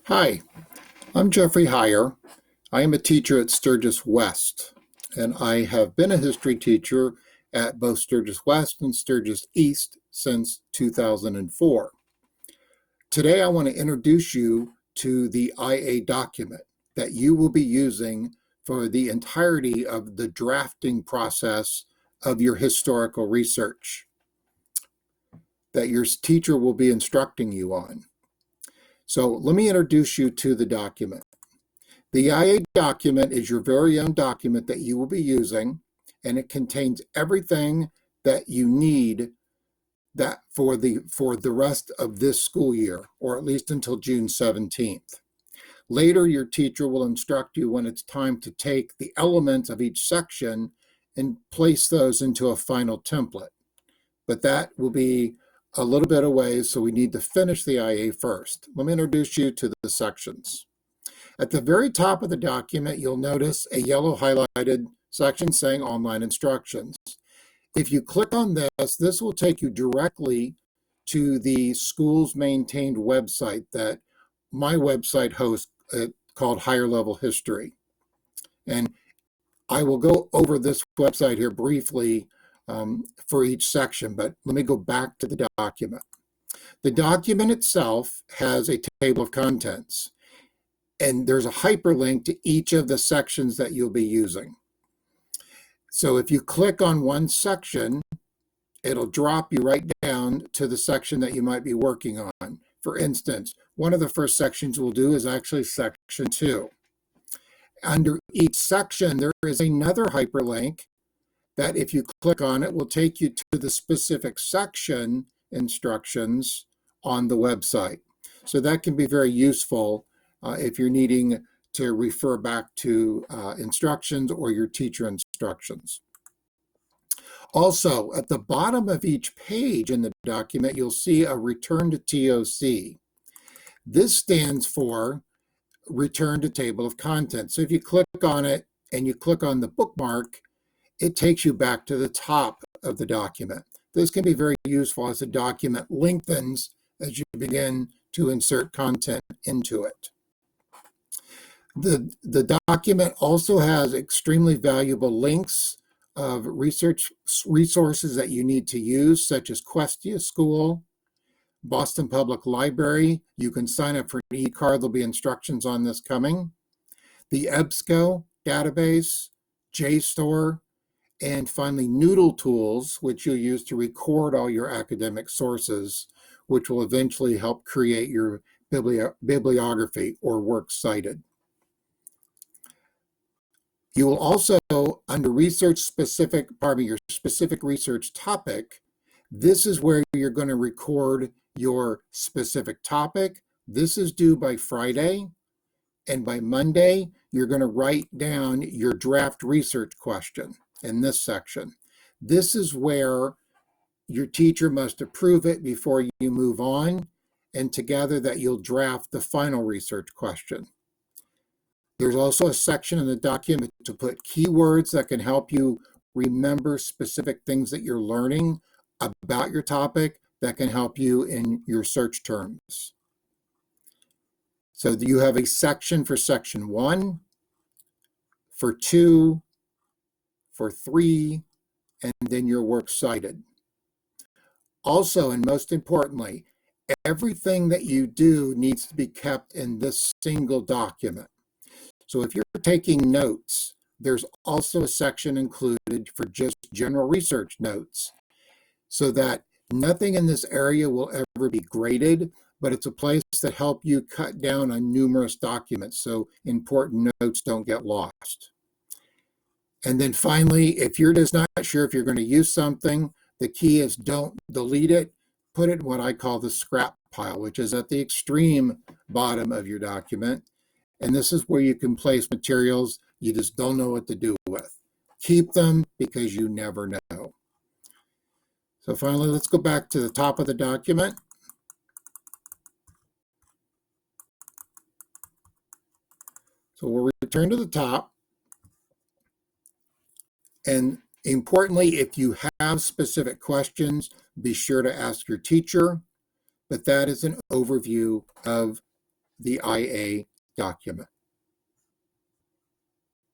Hi, I'm Jeffrey Hyer. I am a teacher at Sturgis West, and I have been a history teacher at both Sturgis West and Sturgis East since 2004. Today, I want to introduce you to the IA document that you will be using for the entirety of the drafting process of your historical research that your teacher will be instructing you on. So let me introduce you to the document. The IA document is your very own document that you will be using, and it contains everything that you need that for the rest of this school year, or at least until June 17th. Later, your teacher will instruct you when it's time to take the elements of each section and place those into a final template. But that will be a little bit away, so we need to finish the IA first. Let me introduce you to the sections. At the very top of the document, you'll notice a yellow highlighted section saying online instructions. If you click on this will take you directly to the school's maintained website that my website hosts called Higher Level History. And I will go over this website here briefly for each section, but let me go back to the document. The document itself has a table of contents, and there's a hyperlink to each of the sections that you'll be using. So if you click on one section, it'll drop you right down to the section that you might be working on. For instance, one of the first sections we'll do is actually section 2. Under each section, there is another hyperlink that if you click on it will take you to the specific section instructions on the website. So that can be very useful if you're needing to refer back to instructions or your teacher instructions. Also, at the bottom of each page in the document, you'll see a return to TOC. This stands for return to table of contents. So if you click on it and you click on the bookmark, it takes you back to the top of the document. This can be very useful as the document lengthens as you begin to insert content into it. The document also has extremely valuable links of research resources that you need to use, such as Questia School, Boston Public Library. You can sign up for an e-card. There'll be instructions on this coming. The EBSCO database, JSTOR, and finally Noodle Tools, which you'll use to record all your academic sources, which will eventually help create your bibliography or works cited. You will also, under your specific research topic, this is where you're going to record your specific topic. This is due by Friday, and by Monday, you're going to write down your draft research question in this section. This is where your teacher must approve it before you move on, and together that you'll draft the final research question. There's also a section in the document to put keywords that can help you remember specific things that you're learning about your topic that can help you in your search terms. So you have a section for section 1, for 2, for 3, and then your works cited. Also, and most importantly, everything that you do needs to be kept in this single document. So if you're taking notes, there's also a section included for just general research notes, so that nothing in this area will ever be graded, but it's a place that helps you cut down on numerous documents so important notes don't get lost. And then finally, if you're just not sure if you're going to use something, the key is don't delete it, put it in what I call the scrap pile, which is at the extreme bottom of your document. And this is where you can place materials you just don't know what to do with. Keep them because you never know. So finally, let's go back to the top of the document. So we'll return to the top. And importantly, if you have specific questions, be sure to ask your teacher. But that is an overview of the IA document.